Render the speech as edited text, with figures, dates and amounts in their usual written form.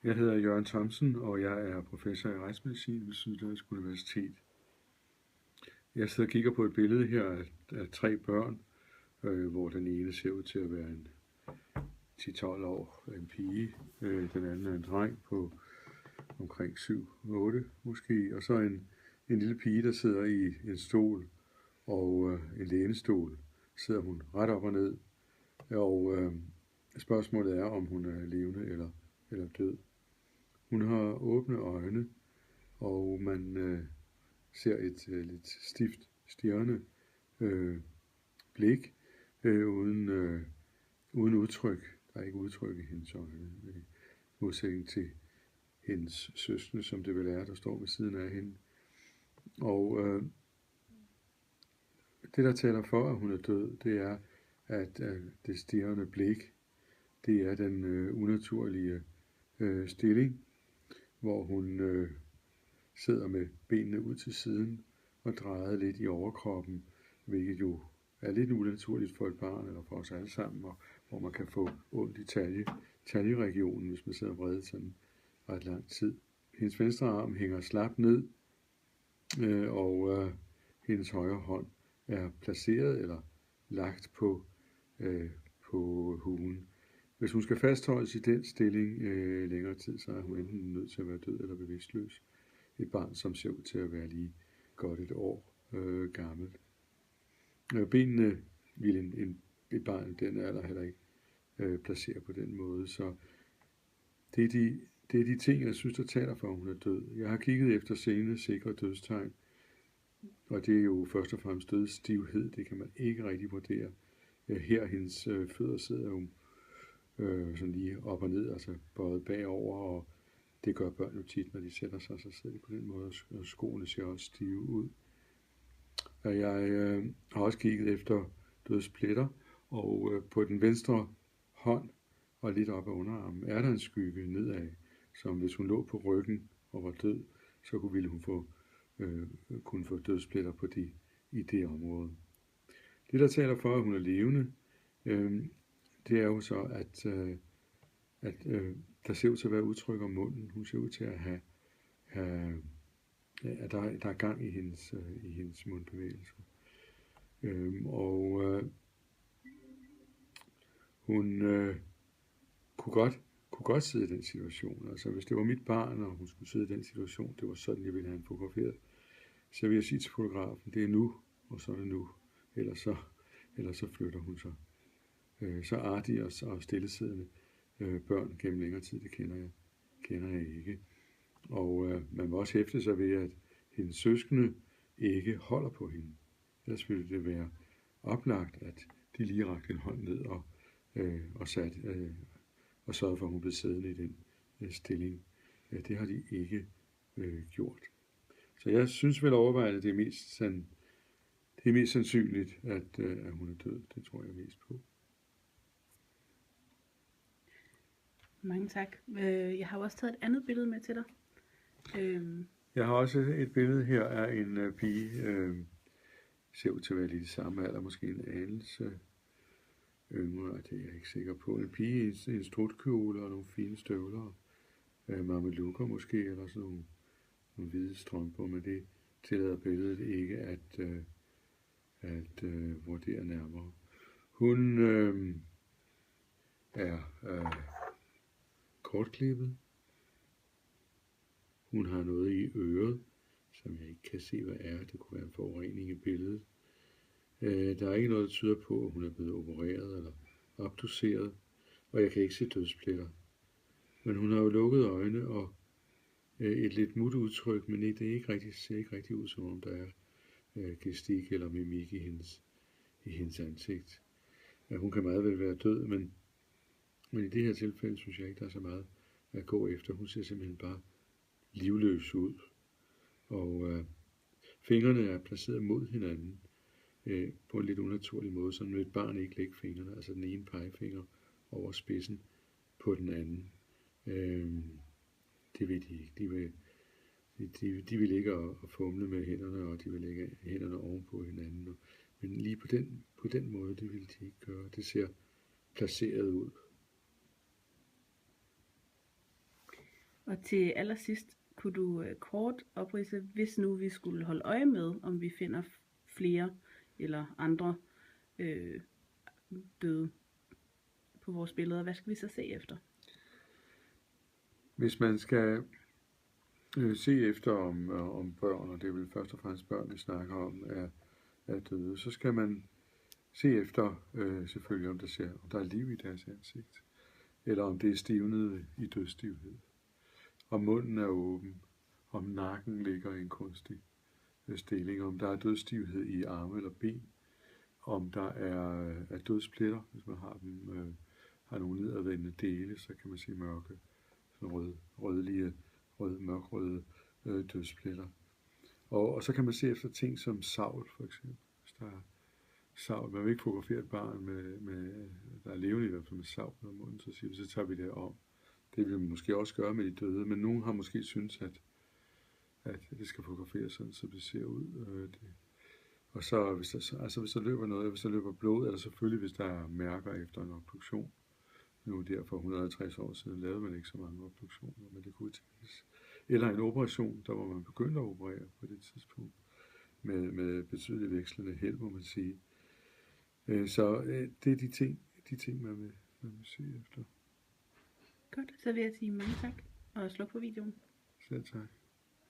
Jeg hedder Jørgen Thomsen, og jeg er professor i retsmedicin ved Syddansk Universitet. Jeg sidder og kigger på et billede her af 3 børn, hvor den ene ser ud til at være en 10-12 år, en pige, den anden er en dreng på omkring 7-8 måske, og så en lille pige, der sidder i en stol, og en lænestol sidder hun ret op og ned, og spørgsmålet er, om hun er levende eller død. Hun har åbne øjne, og man ser et lidt stift, stirrende blik, uden udtryk. Der er ikke udtryk i hendes øjne, i modsætning til hendes søskende, som det vel er, der står ved siden af hende. Og det, der taler for, at hun er død, det er, at det stirrende blik, det er den unaturlige stilling, hvor hun sidder med benene ud til siden og drejer lidt i overkroppen, hvilket jo er lidt unaturligt for et barn eller for os alle sammen, og hvor man kan få ondt i taljeregionen, hvis man sidder vredet sådan ret lang tid. Hendes venstre arm hænger slapt ned, og hendes højre hånd er placeret eller lagt på huen. Hvis hun skal fastholdes i den stilling længere tid, så er hun enten nødt til at være død eller bevidstløs. Et barn, som ser ud til at være lige godt et år gammelt. Benene ville et barn i den alder heller ikke placere på den måde, så det er de ting, jeg synes, der taler for, at hun er død. Jeg har kigget efter sene, sikre dødstegn, og det er jo først og fremmest dødsstivhed, det kan man ikke rigtig vurdere. Her hendes fødder sidder jo sådan lige op og ned, altså bøjet bagover, og det gør børn jo tit, når de sætter sig, så sidder de på den måde, og skoene ser også stive ud. Jeg har også kigget efter dødspletter, og på den venstre hånd og lidt op ad underarmen er der en skygge nedad, som hvis hun lå på ryggen og var død, så ville hun kunne få dødspletter på i det område. Det, der taler for, at hun er levende, det er jo så, at der ser ud til at være udtryk om munden. Hun ser ud til at have at der er gang i hendes mundbevægelser. Hun kunne godt sidde i den situation. Altså hvis det var mit barn, og hun skulle sidde i den situation, det var sådan, jeg ville have hende fotograferet, så vil jeg sige til fotografen, det er nu, og så er det nu. Ellers så flytter hun sig. Så artige og stillesiddende børn gennem længere tid, det kender jeg ikke. Og man må også hæfte sig ved, at hendes søskende ikke holder på hende. Ellers ville det være oplagt, at de lige rakte en hånd ned og sørgede for, at hun blev siddende i den stilling. Det har de ikke gjort. Så jeg synes vel overvejende, at det er mest sandsynligt, at hun er død. Det tror jeg mest på. Mange tak. Jeg har også taget et andet billede med til dig. Jeg har også et billede her af en pige, ser ud til at være lidt i samme alder, måske en anelse yngre, det er jeg ikke sikker på. En pige i en strutkjole og nogle fine støvler, mamelukker måske, eller sådan nogle hvide strømper, men det tillader billedet ikke at vurdere nærmere. Hun er kortklippet. Hun har noget i øret, som jeg ikke kan se, hvad er. Det kunne være en forurening i billedet. Der er ikke noget, der tyder på, at hun er blevet opereret eller obduceret, og jeg kan ikke se dødspletter. Men hun har jo lukket øjne og et lidt mut udtryk, men det ser ikke rigtig ud, som om der er gestik eller mimik i hendes ansigt. Hun kan meget vel være død, men i det her tilfælde synes jeg ikke, der er så meget at gå efter. Hun ser simpelthen bare livløs ud, og fingrene er placeret mod hinanden på en lidt unaturlig måde, så et barn ikke lægger fingrene, altså den ene pegefinger over spidsen på den anden. Det vil de ikke. De vil ligge og fumle med hænderne, og de vil lægge hænderne ovenpå hinanden. Men lige på den måde, det vil de ikke gøre. Det ser placeret ud. Og til allersidst, kunne du kort opridse, hvis nu vi skulle holde øje med, om vi finder flere eller andre døde på vores billeder. Hvad skal vi så se efter? Hvis man skal se efter om børn, og det er vel først og fremmest børn, vi snakker om, er døde, så skal man se efter selvfølgelig, om der er liv i deres ansigt, eller om det er stivnet i dødsstivhed, om munden er åben, om nakken ligger i en kunstig stilling, om der er dødsstivhed i arme eller ben, om der er dødspletter, hvis man har dem, har nogle nedadvendende dele, så kan man se mørke, sådan mørkrøde dødspletter. Og så kan man se efter ting som savl, for eksempel. Hvis der er savl, man vil ikke fotografere et barn med der er levende i hvert fald med savl på munden, så tager vi det om. Det vil vi måske også gøre med de døde, men nogen har måske syntes, at det skal fotograferes sådan, så det ser ud. Og så hvis der løber noget, hvis der løber blod, eller selvfølgelig hvis der er mærker efter en obduktion. Nu der for 150 år siden lavede man ikke så mange obduktioner, men det kunne tænkes. Eller en operation, der var man begyndt at operere på det tidspunkt, med betydeligt vekslende held, må man sige. Så det er de ting man vil se efter. Godt, så vil jeg sige mange tak, og sluk på videoen. Selv tak.